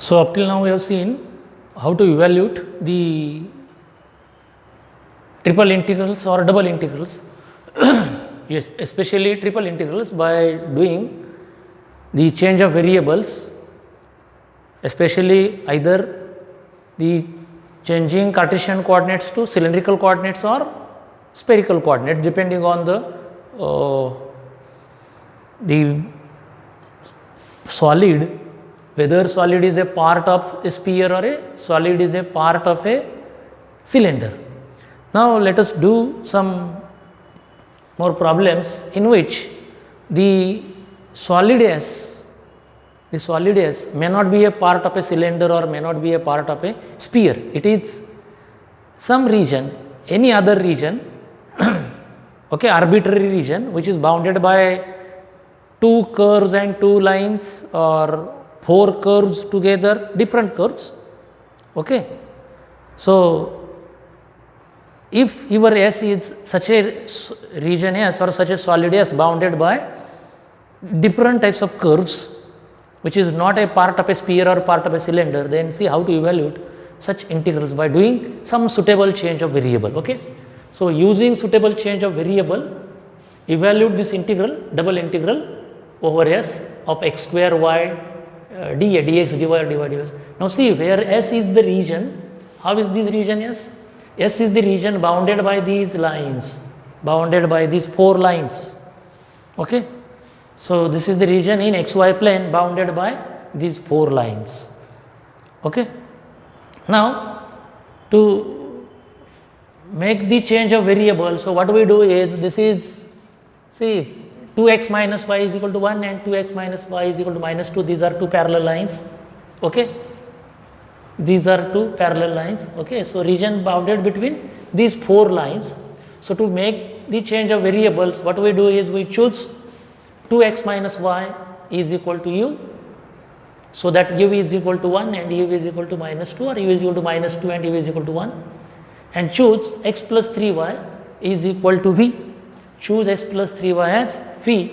So up till now we have seen how to evaluate the triple integrals or double integrals, yes, especially triple integrals by doing the change of variables, especially either the changing Cartesian coordinates to cylindrical coordinates or spherical coordinates depending on the solid, whether solid is a part of a sphere or a solid is a part of a cylinder. Now let us do some more problems in which the solid S may not be a part of a cylinder or may not be a part of a sphere. It is some region, any other region, okay, arbitrary region which is bounded by two curves and two lines or four curves together, different curves. Okay. So if your S is such a region S or such a solid S bounded by different types of curves, which is not a part of a sphere or part of a cylinder, then see how to evaluate such integrals by doing some suitable change of variable. Okay. So using suitable change of variable, evaluate this integral, double integral over S of x square y dA, dx dy or dy dx. Now see where S is the region, how is this region S? S is the region bounded by these lines, bounded by these four lines. Okay. So this is the region in xy plane bounded by these four lines. Okay. Now to make the change of variable, so what we do is, this is, see, 2x minus y is equal to 1 and 2x minus y is equal to minus 2, these are two parallel lines. Okay. These are two parallel lines. Okay. So region bounded between these four lines. So to make the change of variables, what we do is we choose 2x minus y is equal to u, so that u is equal to 1 and u is equal to minus 2, or u is equal to minus 2 and u is equal to 1, and choose x plus 3y is equal to v, choose x plus 3y as v.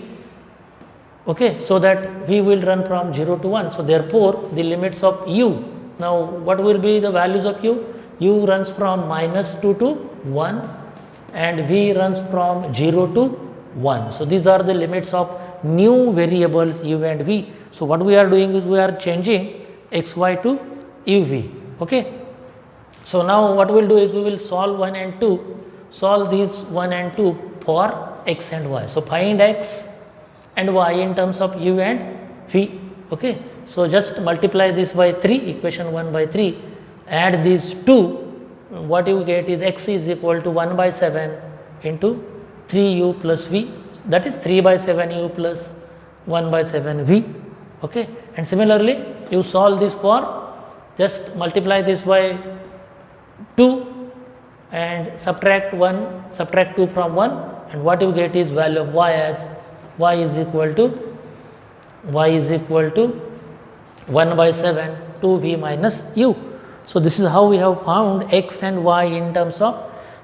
Okay. So that v will run from 0 to 1. So therefore the limits of u, now what will be the values of u? U runs from minus 2 to 1 and v runs from 0 to 1. So these are the limits of new variables u and v. So what we are doing is we are changing xy to uv. Okay. So now what we will do is we will solve 1 and 2, solve these 1 and 2 for x and y. So find x and y in terms of u and v. Okay. So just multiply this by 3, equation 1 by 3, add these 2, what you get is x is equal to 1 by 7 into 3u plus v, that is 3 by 7u plus 1 by 7v. Okay. And similarly you solve this for, just multiply this by 2 and subtract 1, subtract 2 from 1, and what you get is value of y as y is equal to 1 by 7 2v minus u. So this is how we have found x and y in terms of,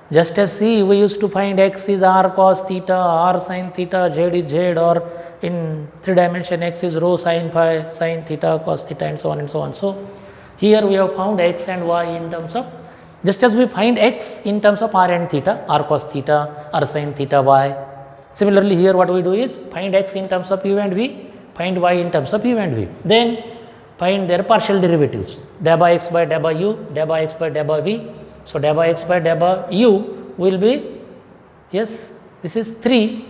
just as see we used to find x is r cos theta, r sin theta, z is z, or in 3 dimension x is rho sin phi, sin theta, cos theta, and so on and so on. So here we have found x and y in terms of, just as we find x in terms of r and theta, r cos theta, r sin theta, y. Similarly here what we do is find x in terms of u and v, find y in terms of u and v. Then find their partial derivatives, dA by x by dA by u, dA by x by dA by v. So dA by x by dA by u will be, yes, this is 3,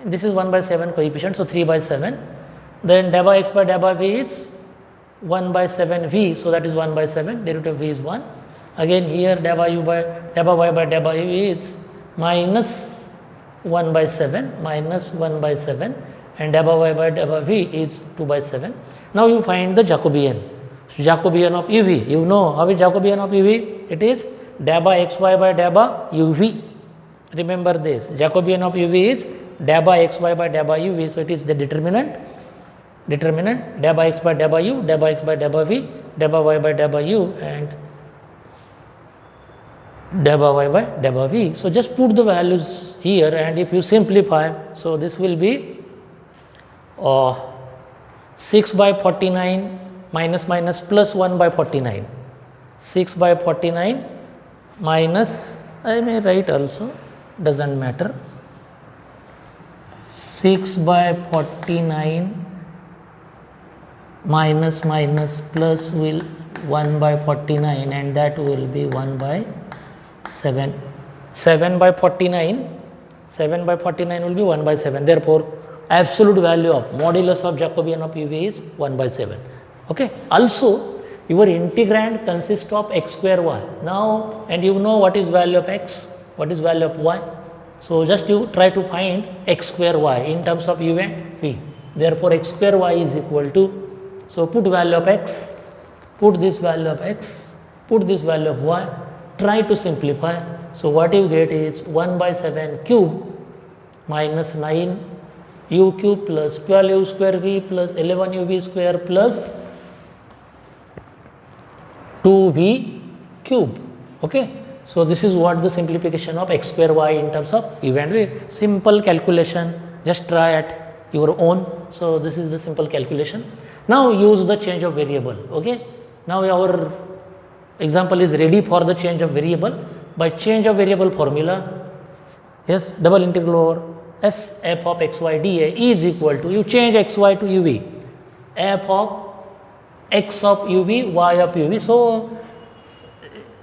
this is 1 by 7 coefficient, so 3 by 7. Then dA by x by dA by v is 1 by 7 v, so that is 1 by 7, derivative of v is 1. Again here dA by u by dA by y by dA by u is minus 1 by 7, minus 1 by 7, and dA by y by dA by v is 2 by 7. Now you find the Jacobian. So Jacobian of uv, you know how is Jacobian of uv? It is dA by xy by dA by uv. Remember this, Jacobian of uv is dA by xy by dA by uv. So it is the determinant dA by x by dA by u, dA by x by dA by v, dA by y by dA by u, and dA by y by dA by v. So just put the values here, and if you simplify, so this will be 6 by 49 minus minus plus 1 by 49. 6 by 49 minus, I may write also, doesn't matter. 6 by 49 minus minus plus will 1 by 49, and that will be 1 by 7. 7 by 49, 7 by 49 will be 1 by 7. Therefore, absolute value of modulus of Jacobian of UV is 1 by 7. Okay. Also, your integrand consists of x square y. Now, and you know what is value of x, what is value of y. So, just you try to find x square y in terms of u and v. Therefore, x square y is equal to, so put value of x, put this value of x, put this value of y, try to simplify. So, what you get is 1 by 7 cube minus 9 u cube plus 12 u square v plus 11 u v square plus 2v cube. Okay. So, this is what the simplification of x square y in terms of u and v. Simple calculation, just try at your own. So, this is the simple calculation. Now, use the change of variable. Okay. Now, our example is ready for the change of variable. By change of variable formula, yes, double integral over s f of xy dA is equal to, you change xy to uv, f of x of uv, y of uv. So,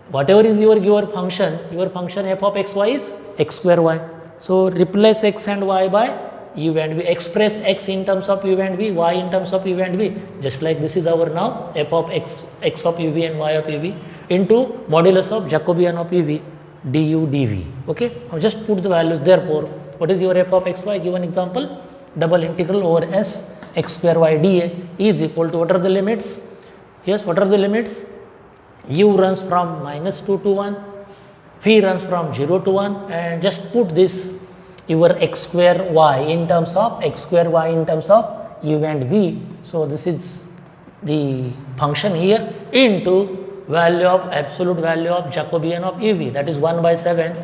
whatever is your function f of xy is x square y. So, replace x and y by u and v, express x in terms of u and v, y in terms of u and v, just like this is our now f of x of uv and y of uv into modulus of Jacobian of uv du dv. Okay. Now, just put the values. Therefore, what is your f of xy? Given example, double integral over s x square y dA is equal to, what are the limits? Yes, what are the limits? U runs from minus 2 to 1, phi runs from 0 to 1, and just put this your x square y in terms of u and v. So, this is the function here into value of absolute value of Jacobian of uv, that is 1 by 7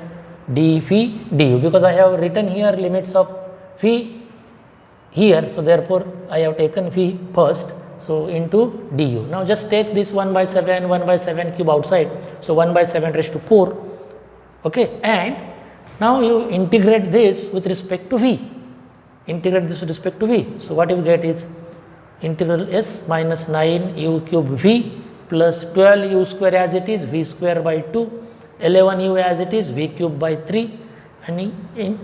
d phi du, because I have written here limits of phi here. So, therefore, I have taken phi first. So, into du. Now, just take this 1 by 7 cube outside. So, 1 by 7 raised to 4. Okay. And now, you integrate this with respect to v. So, what you get is integral s minus 9 u cube v plus 12 u square as it is, v square by 2, 11 u as it is, v cube by 3,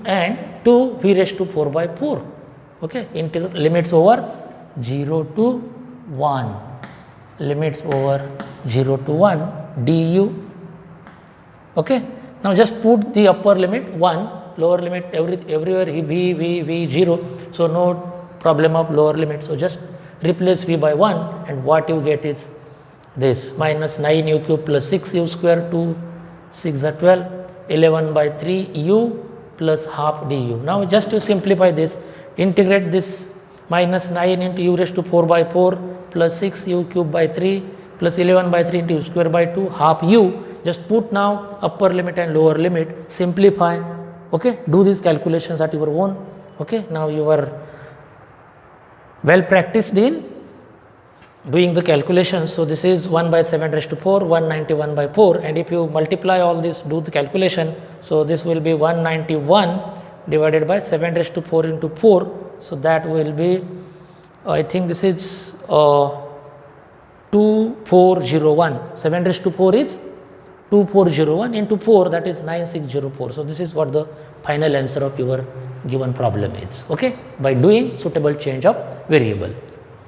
and 2 v raised to 4 by 4. Okay. Integral limits over 0 to 1, limits over 0 to 1 du. Okay. Now, just put the upper limit 1, lower limit everywhere v 0. So, no problem of lower limit. So, just replace v by 1, and what you get is this minus 9 u cube plus 6 u square, 2 6 are 12, 11 by 3 u plus half du. Now, just to simplify this, integrate this minus 9 into u raised to 4 by 4 plus 6 u cube by 3 plus 11 by 3 into u square by 2 half u. Just put now upper limit and lower limit, simplify. Okay. Do these calculations at your own. Okay. Now, you are well practiced in doing the calculations. So, this is 1 by 7 raised to 4, 191 by 4, and if you multiply all this, do the calculation. So, this will be 191 divided by 7 raised to 4 into 4. So, that will be, I think this is 2401, 7 raised to 4 is 2401 into 4, that is 9604. So, this is what the final answer of your given problem is. Okay. By doing suitable change of variable.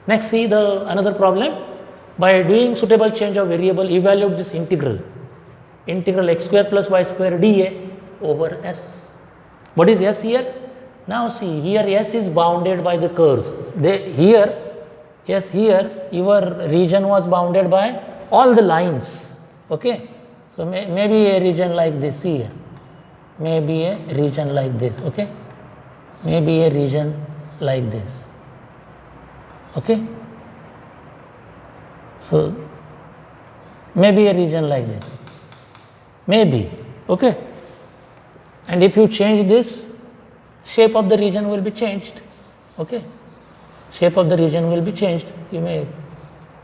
Next, see the another problem. By doing suitable change of variable, evaluate this integral x square plus y square dA over s. What is s here? Now, see here s is bounded by the curves. Here your region was bounded by all the lines. Okay. So, maybe a region like this here, maybe a region like this. Okay. Maybe a region like this. Okay. So, maybe a region like this, maybe. Okay. And if you change this, shape of the region will be changed. Okay. Shape of the region will be changed. You may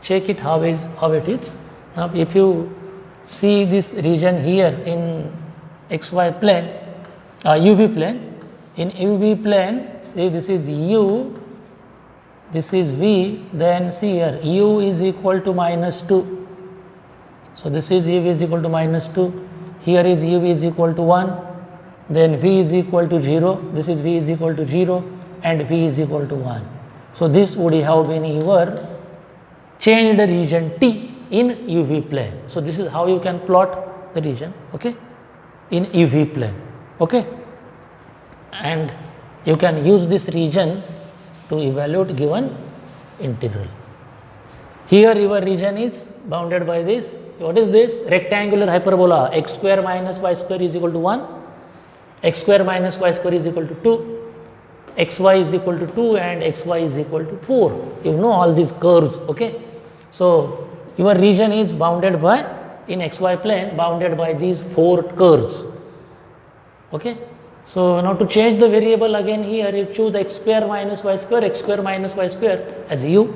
check it how it is. Now if you see this region here in xy plane, UV plane, in UV plane, say this is U, this is V, then see here U is equal to -2. So this is U is equal to -2, here is U is equal to 1, then V is equal to 0, this is V is equal to 0 and V is equal to 1. So this would have been your changed region T in UV plane. So this is how you can plot the region, okay, in UV plane, okay, and you can use this region to evaluate given integral. Here your region is bounded by this. What is this? Rectangular hyperbola, x square minus y square is equal to 1, x square minus y square is equal to 2, xy is equal to 2 and xy is equal to 4. You know all these curves, okay. So your region is bounded by, in xy plane, bounded by these 4 curves, okay. So now to change the variable again, here you choose x square minus y square as u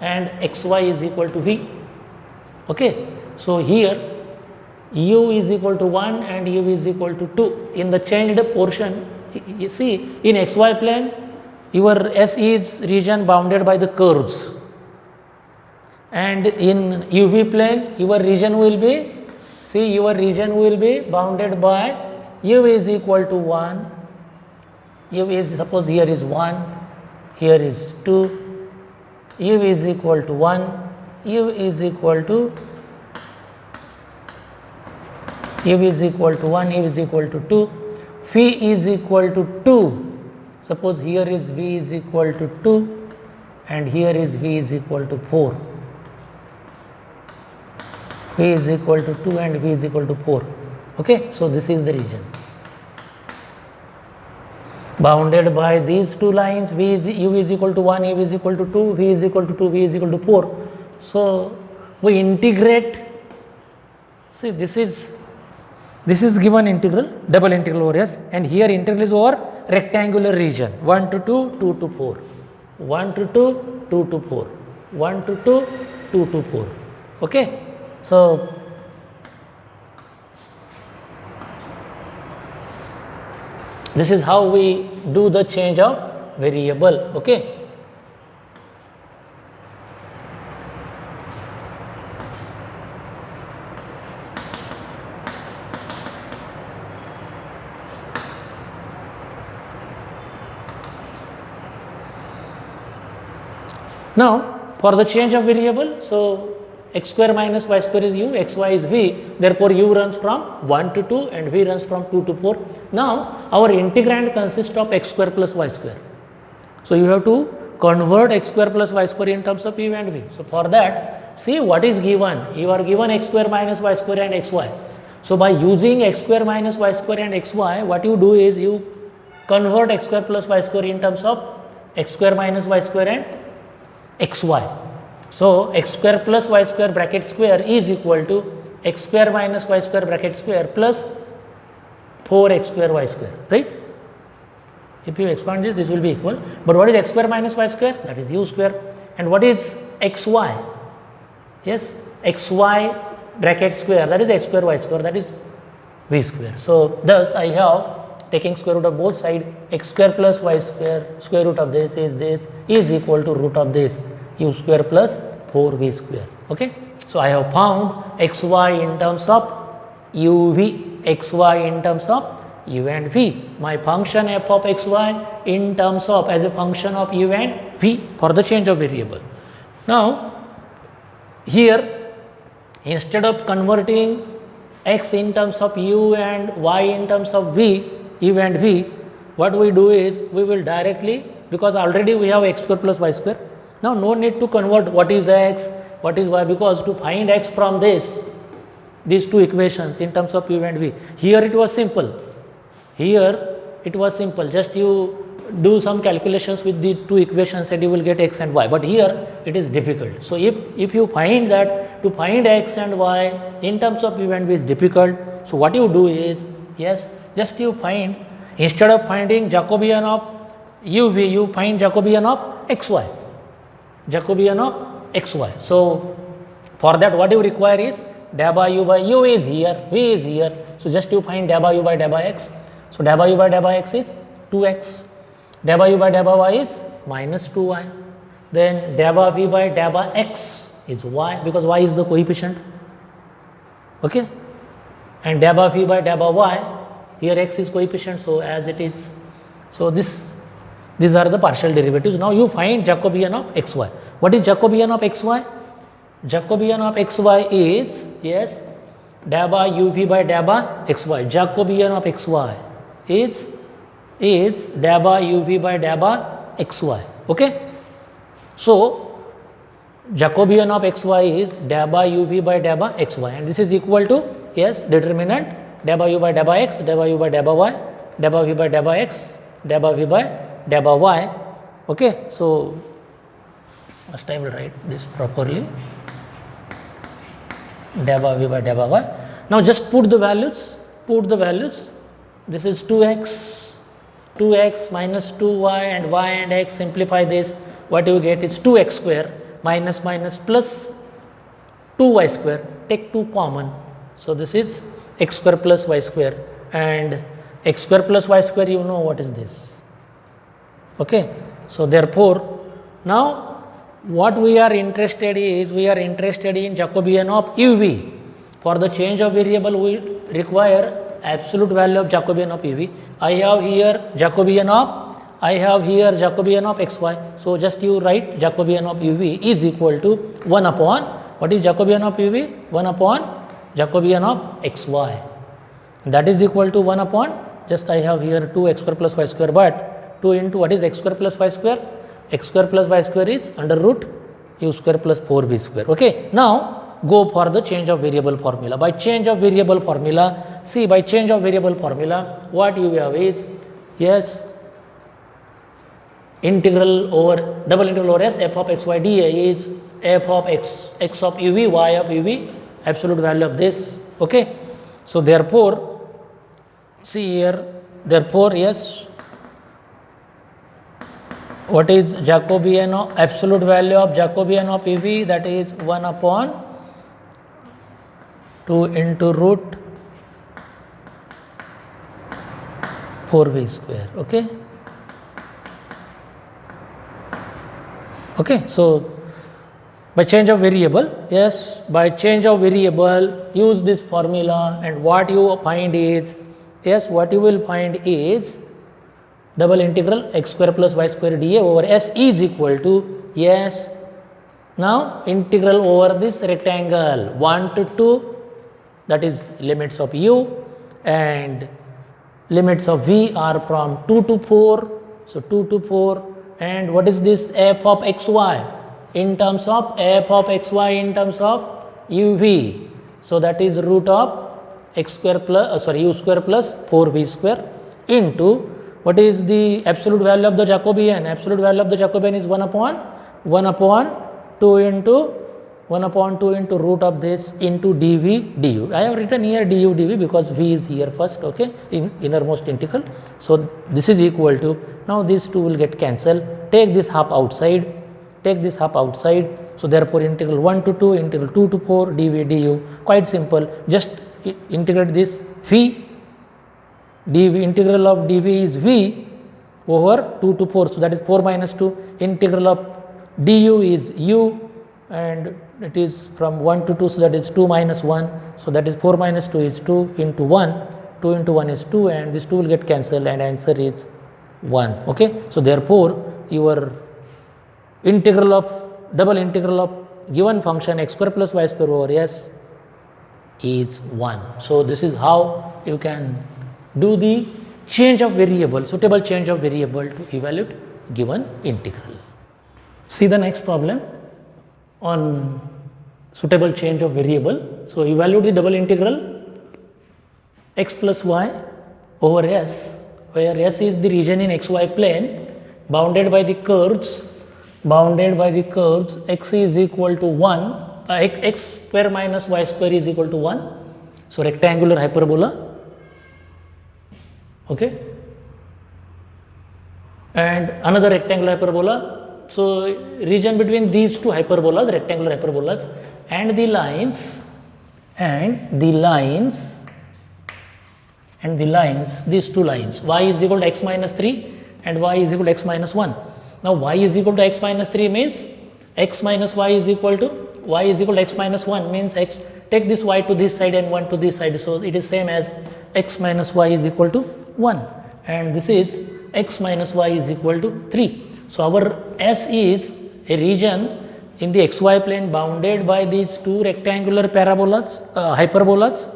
and xy is equal to v, okay. So here u is equal to 1 and u is equal to 2. In the changed portion, you see in xy plane your S is region bounded by the curves, and in UV plane your region will be, see your region will be bounded by u is equal to 1, u is, suppose here is 1, here is 2, u is equal to 1, u is equal to 1, u is equal to 2, v is equal to 2, suppose here is v is equal to 2 and here is v is equal to 4, v is equal to 2 and v is equal to 4, okay. So this is the region bounded by these two lines, u is equal to 1, u is equal to 2, v is equal to 2, v is equal to 4. So we integrate, see this is given integral, double integral over S, and here integral is over rectangular region 1 to 2, 2 to 4, 1 to 2, 2 to 4, 1 to 2, 2 to 4, okay. So this is how we do the change of variable, okay. Now for the change of variable, so x square minus y square is u, xy is v, therefore u runs from 1 to 2 and v runs from 2 to 4. Now our integrand consists of x square plus y square. So you have to convert x square plus y square in terms of u and v. So for that, see what is given, you are given x square minus y square and xy. So by using x square minus y square and xy, what you do is you convert x square plus y square in terms of x square minus y square and xy. So x square plus y square bracket square is equal to x square minus y square bracket square plus 4x square y square, right. If you expand this, this will be equal, but what is x square minus y square? That is u square. And what is xy? Yes, xy bracket square, that is x square y square, that is v square. So thus I have taking square root of both sides, x square plus y square, square root of this is equal to root of this u square plus 4v square, okay. So I have found xy in terms of uv, xy in terms of u and v, my function f of xy in terms of, as a function of u and v for the change of variable. Now here instead of converting x in terms of u and y in terms of v, u and v, what we do is we will directly, because already we have x square plus y square, now no need to convert what is x, what is y, because to find x from these two equations in terms of u and v, here it was simple, just you do some calculations with the two equations and you will get x and y, but here it is difficult. So if you find that to find x and y in terms of u and v is difficult, so what you do is, yes, just you find, instead of finding Jacobian of uv, you find Jacobian of xy, Jacobian of xy. So for that what you require is dA by u by u is here, v is here. So just you find dA by u by dA by x. So dA by u by dA by x is 2x. dA by u by dA by y is minus 2y. Then dA by v by dA by x is y, because y is the coefficient. Okay. And dA by v by dA by y, here x is coefficient, so as it is. So these are the partial derivatives. Now you find Jacobian of xy. What is Jacobian of xy? Jacobian of xy is, yes, dA by uv by dA by xy. Jacobian of xy is dA by uv by dA by xy. Okay. So Jacobian of xy is dA by uv by dA by xy, and this is equal to, yes, determinant dA by u by dA by x, dA by u by dA by y, dA by v by dA by x, dA by v by dA by y. Okay. So first I will write this properly, dA by v by dA by y. Now just put the values. This is 2x minus 2y, and y and x, simplify this. What you get is 2x square minus plus 2y square. Take 2 common. So this is x square plus y square, and x square plus y square, you know what is this. Okay. So therefore now what we are interested is, we are interested in Jacobian of uv. For the change of variable we require absolute value of Jacobian of uv. I have here Jacobian of xy. So just you write Jacobian of uv is equal to 1 upon, what is Jacobian of uv? 1 upon Jacobian of xy. That is equal to 1 upon, just I have here 2x square plus y square, but 2 into what is x square plus y square? X square plus y square is under root u square plus 4b square. Okay. Now go for the change of variable formula. By change of variable formula, see, by change of variable formula, what you have is, yes, integral over, double integral over s f of xy dA is f of x of uv, y of uv, absolute value of this. Okay. So therefore, see here, therefore, yes, what is Jacobian of, absolute value of Jacobian of uv, that is 1 upon 2 into root 4v square. Okay. Okay. So by change of variable, yes, by change of variable, use this formula, and what you find is, yes, what you will find is double integral x square plus y square dA over s is equal to, yes, now integral over this rectangle 1 to 2, that is limits of u, and limits of v are from 2 to 4. So 2 to 4, and what is this f of xy in terms of f of xy in terms of uv. So that is root of x square plus u square plus 4v square into, what is the absolute value of the Jacobian? Absolute value of the Jacobian is 1 upon 2 into root of this into dv du. I have written here du dv because v is here first, okay, in innermost integral. So this is equal to, now these two will get cancelled. Take this half outside. So therefore integral 1 to 2, integral 2 to 4 dv du. Quite simple. Just integrate this v. dv, integral of dv is v over 2 to 4. So that is 4 minus 2. Integral of du is u, and it is from 1 to 2, so that is 2 minus 1. So that is 4 minus 2 is 2 into 1. 2 into 1 is 2, and this 2 will get cancelled, and answer is 1. Okay. So therefore your integral of, double integral of given function x square plus y square over s is 1. So this is how you can do the change of variable, suitable change of variable to evaluate given integral. See the next problem on suitable change of variable. So evaluate the double integral x plus y over s, where s is the region in xy plane bounded by the curves x is equal to 1, x square minus y square is equal to 1. So rectangular hyperbola. Okay. And another rectangular hyperbola So region between these two hyperbolas, rectangular hyperbolas, and the lines, these two lines, y is equal to x minus 3 and y is equal to x minus 1. Now y is equal to x minus 3 means x minus y is equal to x minus 1 means x, take this y to this side and 1 to this side. So it is same as x minus y is equal to 1, and this is x minus y is equal to 3. So our S is a region in the xy plane bounded by these two rectangular parabolas, hyperbolas,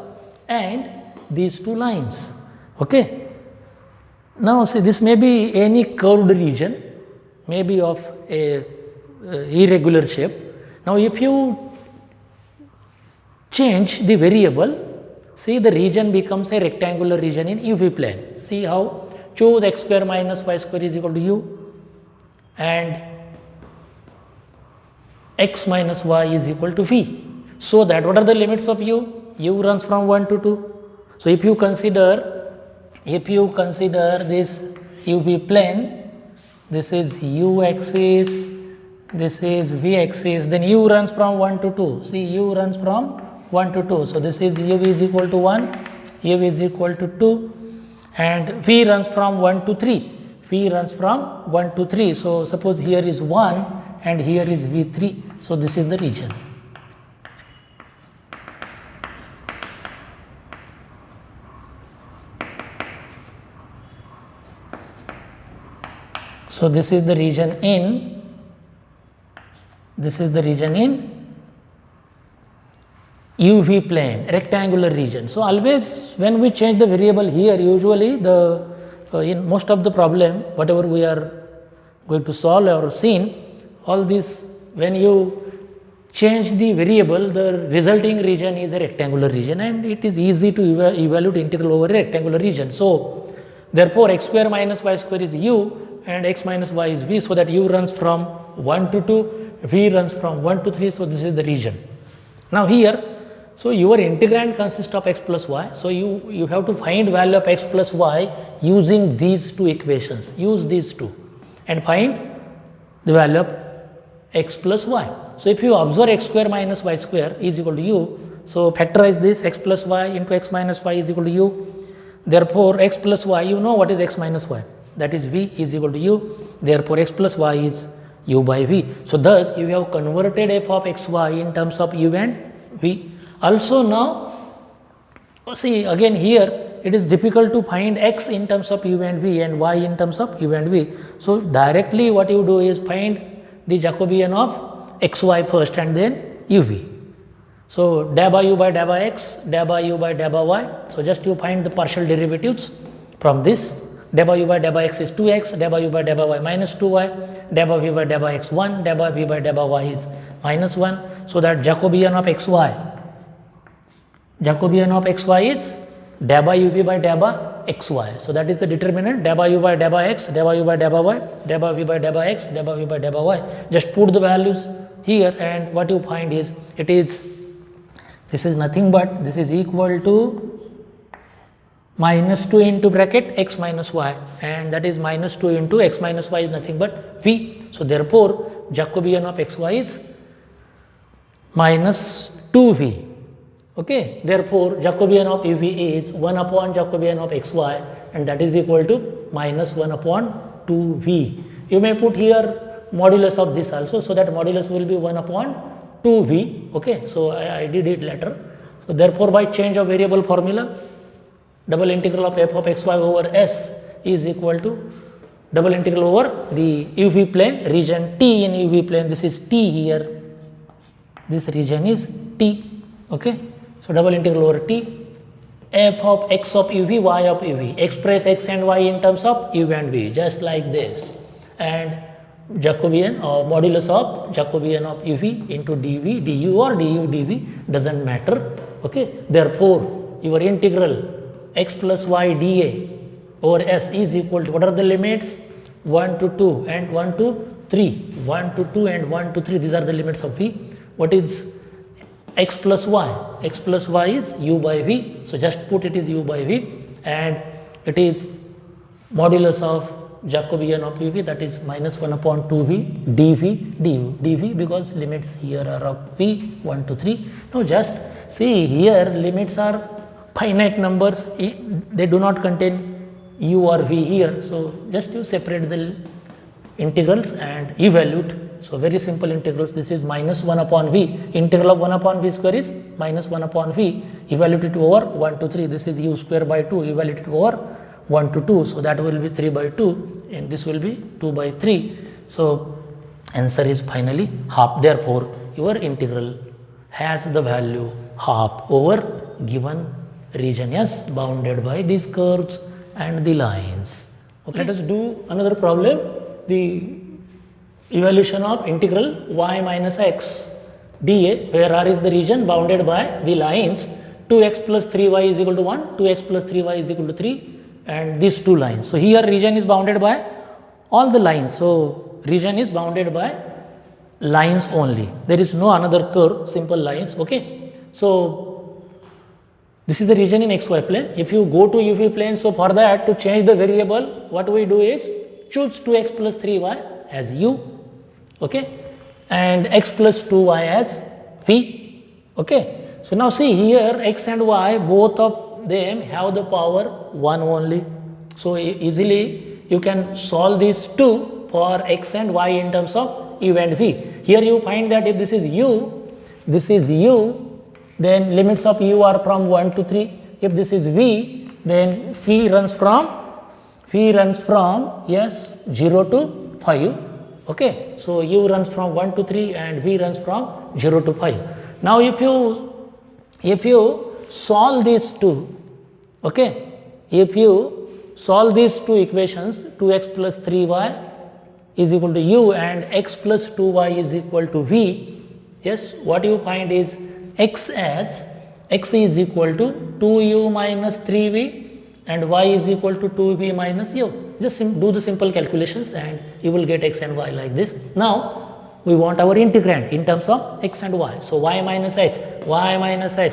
and these two lines. Okay. Now see, this may be any curved region, may be of a irregular shape. Now if you change the variable, see the region becomes a rectangular region in UV plane. See how? Choose x square minus y square is equal to u, and x minus y is equal to v. So that what are the limits of u? U runs from 1 to 2. So if you consider this UV plane, this is u axis, this is v axis, then u runs from 1 to 2. See, u runs from 1 to 2. So this is u is equal to 1, u is equal to 2, and v runs from 1 to 3. V runs from 1 to 3. So suppose here is 1 and here is v3. So this is the region. So this is the region in UV plane, rectangular region. So always when we change the variable here, usually the in most of the problem whatever we are going to solve or seen, all this, when you change the variable, the resulting region is a rectangular region, and it is easy to evaluate integral over a rectangular region. So therefore x square minus y square is u and x minus y is v, so that u runs from 1 to 2, v runs from 1 to 3. So this is the region. Now here, so your integrand consists of x plus y. So you have to find value of x plus y using these two equations. Use these two and find the value of x plus y. So if you observe x square minus y square is equal to u, so factorize this, x plus y into x minus y is equal to u. Therefore x plus y, you know what is x minus y, that is v is equal to u. Therefore x plus y is u by v. So thus you have converted f of x y in terms of u and v. Also now see, again here it is difficult to find x in terms of u and v and y in terms of u and v. So directly what you do is find the Jacobian of xy first and then uv. So dA by u by dA by x, dA by u by dA by y. So just you find the partial derivatives from this. DA by u by dA by x is 2x, dA by u by dA by y minus 2y, dA by v by dA by x 1, dA by v by dA by y is minus 1. So that Jacobian of xy is dA by uv by dA by xy. So that is the determinant, dA by u by dA by x, dA by u by dA by y, dA by v by dA by x, dA by v by dA by y. Just put the values here, and what you find is, this is nothing but, this is equal to minus 2 into bracket x minus y, and that is minus 2 into x minus y is nothing but v. So therefore Jacobian of xy is minus 2v. Okay, therefore Jacobian of uv is 1 upon Jacobian of xy, and that is equal to minus 1 upon 2v. You may put here modulus of this also, so that modulus will be 1 upon 2v. Okay, so I did it later. So therefore by change of variable formula, double integral of f of xy over s is equal to double integral over the UV plane, region T in UV plane, this is T here, this region is T. Okay, so double integral over T, f of x of UV, y of UV, express x and y in terms of u and v, just like this, and Jacobian or modulus of Jacobian of UV into dv, du or du dv, doesn't matter. Okay, therefore your integral x plus y dA over s is equal to, what are the limits? 1 to 2 and 1 to 3, 1 to 2 and 1 to 3, these are the limits of v. What is x plus y? X plus y is u by v, so just put it is u by v, and it is modulus of Jacobian of uv, that is minus 1 upon 2v dv du, dv because limits here are of v 1 to 3. Now just see here limits are finite numbers, they do not contain u or v here. So just you separate the integrals and evaluate. So very simple integrals, this is minus 1 upon v, integral of 1 upon v square is minus 1 upon v, evaluate it over 1 to 3, this is u square by 2, evaluate it over 1 to 2, so that will be 3 by 2 and this will be 2 by 3. So answer is finally half. Therefore your integral has the value half over given region S bounded by these curves and the lines. Okay. Let us do another problem, the evaluation of integral y minus x dA, where R is the region bounded by the lines 2x plus 3y is equal to 1, 2x plus 3y is equal to 3 and these two lines. So here region is bounded by all the lines. So region is bounded by lines only. There is no another curve, simple lines. Okay. So this is the region in xy plane. If you go to uv plane, so for that to change the variable, what we do is choose 2x plus 3y as u, okay, and x plus 2y as v. Okay. So now see here x and y, both of them have the power 1 only. So easily you can solve these two for x and y in terms of u and v. Here you find that if this is u, then limits of u are from 1 to 3. If this is v, then v runs from yes 0 to 5. Okay. So u runs from 1 to 3 and v runs from 0 to 5. Now if you solve these two, okay, if you solve these two equations, 2x plus 3y is equal to u and x plus 2y is equal to v, yes, what you find is x as x is equal to 2u minus 3v and y is equal to 2v minus u. Just do the simple calculations and you will get x and y like this. Now we want our integrand in terms of x and y. So y minus x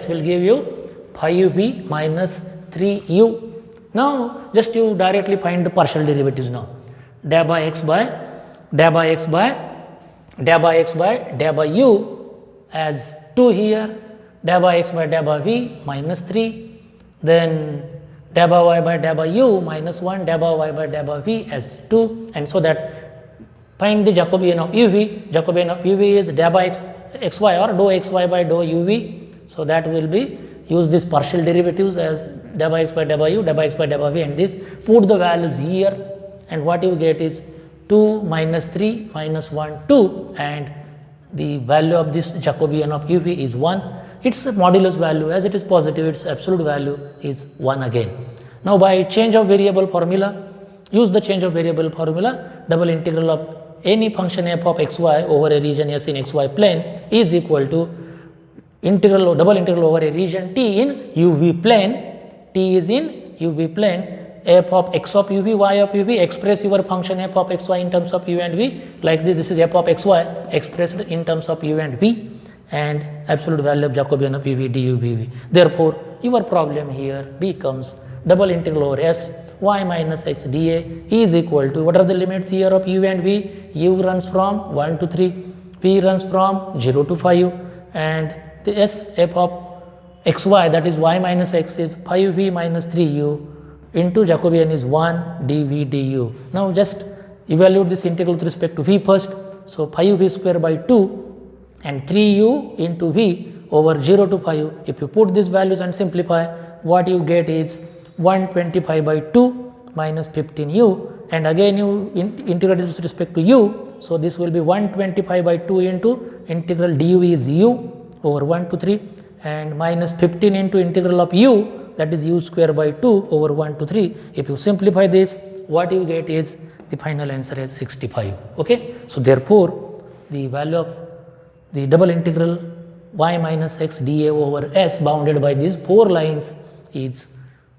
will give you 5v minus 3u. Now just you directly find the partial derivatives now. Da by x by da by u as 2 here, da by x by da by v minus 3, then da by y by u minus 1, da by y by da by v as 2, and so that find the Jacobian of uv. Jacobian of uv is da by xy or dou xy by dou uv. So that will be use this partial derivatives as da by x by da by u, da by x by da by v, and this put the values here and what you get is 2 minus 3 minus 1 2 and the value of this Jacobian of uv is 1. Its modulus value, as it is positive, its absolute value is 1 again. Now by change of variable formula, use the change of variable formula, double integral of any function f of xy over a region S in xy plane is equal to integral or double integral over a region T in uv plane. T is in uv plane, f of x of uv, y of uv, express your function f of xy in terms of u and v like this. This is f of xy expressed in terms of u and v and absolute value of Jacobian of uv du vv. Therefore your problem here becomes double integral over s y minus x dA is equal to, what are the limits here of u and v? U runs from 1 to 3, v runs from 0 to 5 and the s f of xy, that is y minus x, is 5v minus 3u into Jacobian is 1 dv du. Now just evaluate this integral with respect to v first. So 5v square by 2 and 3u into v over 0 to 5. If you put these values and simplify, what you get is 125 by 2 minus 15u, and again you integrate this with respect to u. So this will be 125 by 2 into integral du is u over 1 to 3 and minus 15 into integral of u, that is u square by 2 over 1 to 3. If you simplify this, what you get is the final answer is 65. Okay. So therefore the value of the double integral y minus x dA over s bounded by these 4 lines is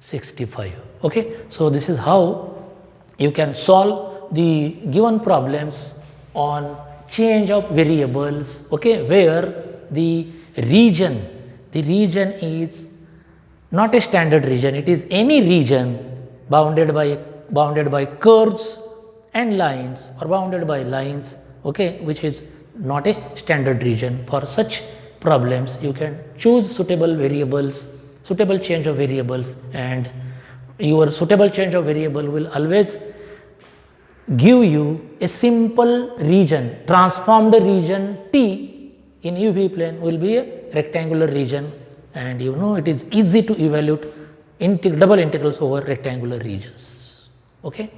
65. Okay. So this is how you can solve the given problems on change of variables, okay, where the region is not a standard region, it is any region bounded by curves and lines or bounded by lines, okay, which is not a standard region. For such problems you can choose suitable variables, suitable change of variables, and your suitable change of variable will always give you a simple region. Transformed region T in UV plane will be a rectangular region, and you know it is easy to evaluate double integrals over rectangular regions. Okay.